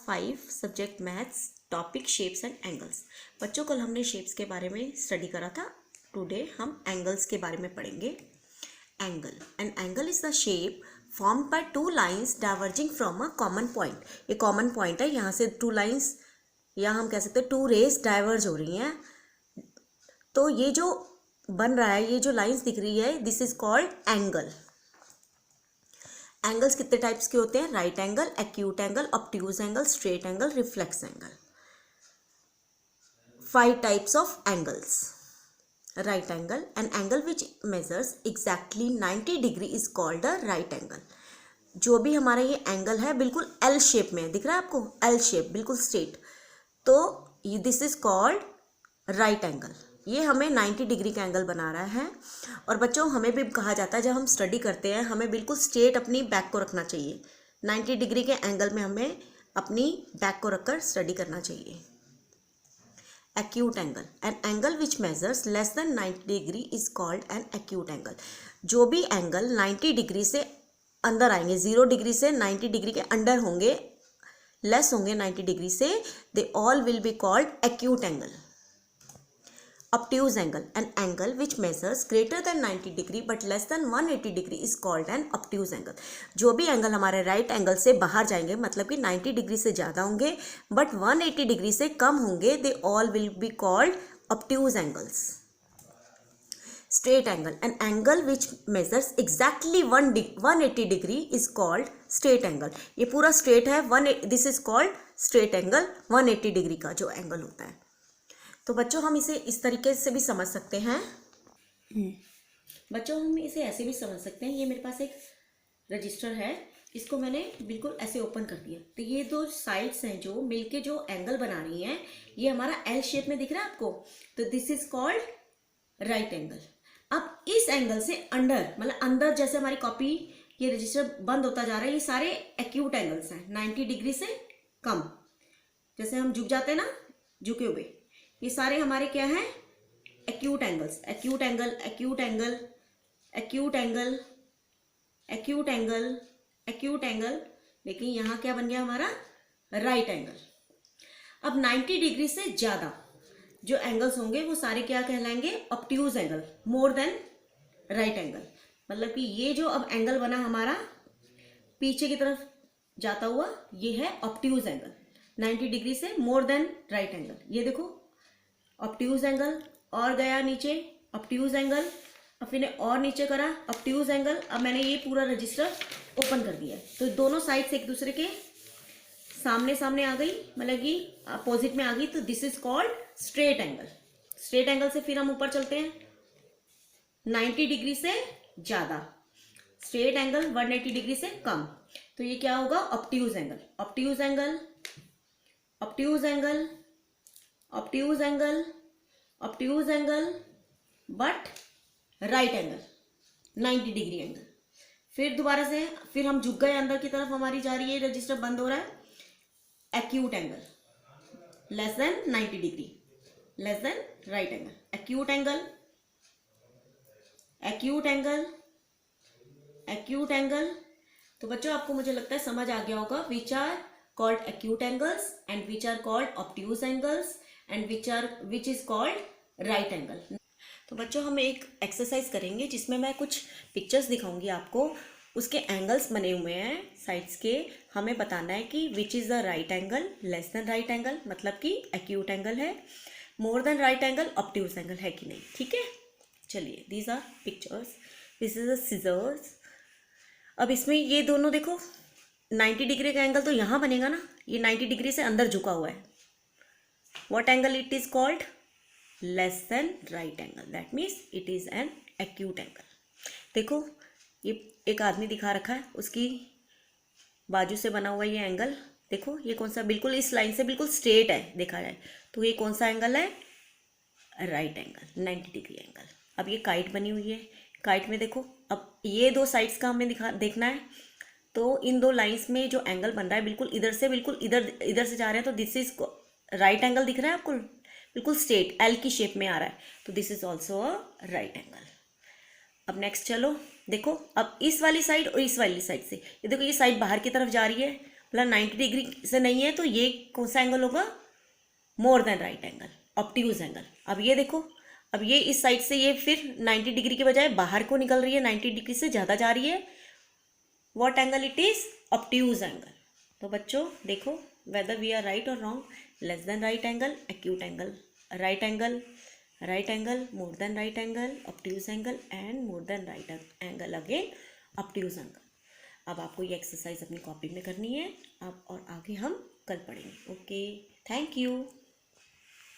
Class 5 subject maths topic shapes and angles. बच्चों कल हमने शेप्स के बारे में स्टडी करा था। टुडे हम एंगल्स के बारे में पढ़ेंगे। Angle, an angle is the shape formed by two lines diverging from a common point. ये कॉमन पॉइंट है, यहाँ से टू लाइंस या हम कह सकते हैं टू रेज डाइवर्ज हो रही हैं। तो ये जो बन रहा है, ये जो लाइंस दिख रही है, this is called angle. Angles कितने टाइप्स के होते हैं? Right angle, acute angle, obtuse angle, straight angle, reflex angle. 5 types of angles. Right angle, an angle which measures exactly 90 degree is called a right angle. जो भी हमारा ये angle है बिल्कुल एल शेप में दिख रहा है आपको, एल शेप बिल्कुल स्ट्रेट, तो this is called right angle. ये हमें 90 डिग्री का एंगल बना रहा है। और बच्चों हमें भी कहा जाता है, जब हम स्टडी करते हैं हमें बिल्कुल स्ट्रेट अपनी बैक को रखना चाहिए। 90 डिग्री के एंगल में हमें अपनी बैक को रखकर स्टडी करना चाहिए। Acute angle, an angle which measures less than 90 degree is called an acute angle. जो भी एंगल 90 डिग्री से अंदर आएंगे, 0 डिग्री से 90 डिग्री के अंडर होंगे, लेस होंगे 90 डिग्री से, they all will be called acute angle. Obtuse angle, an angle which measures greater than 90 degree but less than 180 degree is called an obtuse angle. जो भी एंगल हमारे right angle से बाहर जाएंगे, मतलब कि 90 डिग्री से ज़्यादा होंगे बट 180 डिग्री से कम होंगे, they all will be called obtuse angles. Straight angle, an angle which measures exactly 180 degree is called straight angle. ये पूरा स्ट्रेट है, this is called straight angle। 180 degree का जो एंगल होता है। तो बच्चों हम इसे इस तरीके से भी समझ सकते हैं। बच्चों हम इसे ऐसे भी समझ सकते हैं। ये मेरे पास एक रजिस्टर है, इसको मैंने बिल्कुल ऐसे ओपन कर दिया, तो ये दो साइड्स हैं जो मिलके जो एंगल बना रही हैं, ये हमारा एल शेप में दिख रहा है आपको, तो this is called right angle. अब इस एंगल से अंडर, मतलब अंदर जैसे हमारी कॉपी ये रजिस्टर बंद होता जा रहा है, ये सारे एक्यूट एंगल्स हैं 90 डिग्री से कम। जैसे हम झुक जाते हैं ना, झुके हुए, ये सारे हमारे क्या हैं? Acute angles. Acute angle, acute angle, acute angle, acute angle, acute angle. लेकिन यहाँ क्या बन गया हमारा? Right angle. अब 90 डिग्री से ज़्यादा जो एंगल्स होंगे वो सारे क्या कहलाएंगे? Obtuse angle, more than right angle. मतलब कि ये जो अब एंगल बना हमारा पीछे की तरफ जाता हुआ, ये है ऑब्ट्यूज एंगल। 90 डिग्री से मोर देन राइट एंगल। ये देखो ऑब्ट्यूज एंगल, और गया नीचे ऑब्ट्यूज एंगल, अब फिर और नीचे करा ऑब्ट्यूज एंगल। अब मैंने ये पूरा रजिस्टर ओपन कर दिया, तो दोनों साइड से एक दूसरे के सामने सामने आ गई, मतलब कि अपोजिट में आ गई, तो this is called straight angle. Straight angle से फिर हम ऊपर चलते हैं 90 डिग्री से ज़्यादा, स्ट्रेट एंगल 180 डिग्री से कम, तो ये क्या होगा? Obtuse angle. Obtuse angle, obtuse angle, obtuse angle, obtuse angle, but right angle, 90 degree angle. फिर दोबारा से फिर हम झुक गए, अंदर की तरफ हमारी जा रही है, रजिस्टर बंद हो रहा है, acute angle, less then 90 degree, less than right angle, acute angle, acute angle, acute angle. तो बच्चों आपको मुझे लगता है समझ आ गया होगा, which are called acute angles and which are called obtuse angles and which is called right angle। तो बच्चों हम एक एक्सरसाइज करेंगे जिसमें मैं कुछ पिक्चर्स दिखाऊंगी आपको, उसके एंगल्स बने हुए हैं साइड्स के, हमें बताना है कि which is the right angle, less than right angle मतलब कि एक्यूट एंगल है, more than right angle obtuse angle है कि नहीं। ठीक है, चलिए these are pictures, this is a scissors. अब इसमें ये दोनों देखो 90 डिग्री का एंगल तो यहाँ बनेगा ना, ये 90 डिग्री से अंदर झुका हुआ है, what angle it is called? Less than right angle, that means it is an acute angle. देखो ये एक आदमी दिखा रखा है, उसकी बाजू से बना हुआ ये एंगल, देखो ये कौन सा, बिल्कुल इस लाइन से बिल्कुल स्ट्रेट है देखा जाए तो, ये कौन सा एंगल है? Right angle, 90 degree angle. अब ये काइट बनी हुई है, काइट में देखो, अब ये दो साइड्स का हमें देखना है, तो इन दो लाइंस में जो एंगल बन रहा है बिल्कुल इधर से, बिल्कुल इधर से जा रहे हैं, तो दिस इज राइट एंगल दिख रहा है आपको, बिल्कुल स्ट्रेट एल की शेप में आ रहा है, तो this is also a right angle. अब नेक्स्ट चलो देखो, अब इस वाली साइड और इस वाली साइड से, ये देखो ये साइड बाहर की तरफ जा रही है मतलब 90 डिग्री से नहीं है तो ये कौन सा एंगल होगा, मोर than right angle, obtuse angle. अब ये देखो, अब ये इस साइड से ये फिर 90 डिग्री के बजाय बाहर को निकल रही है, 90 डिग्री से ज़्यादा जा रही है। What angle it is, obtuse angle. तो बच्चों देखो, वेदर वी आर राइट और wrong, less than right angle, acute angle, right angle, more than right angle, obtuse angle, and more than right angle again, obtuse angle. अब आपको ये exercise अपनी copy में करनी है अब, और आगे हम कल पढ़ेंगे। Okay, thank you.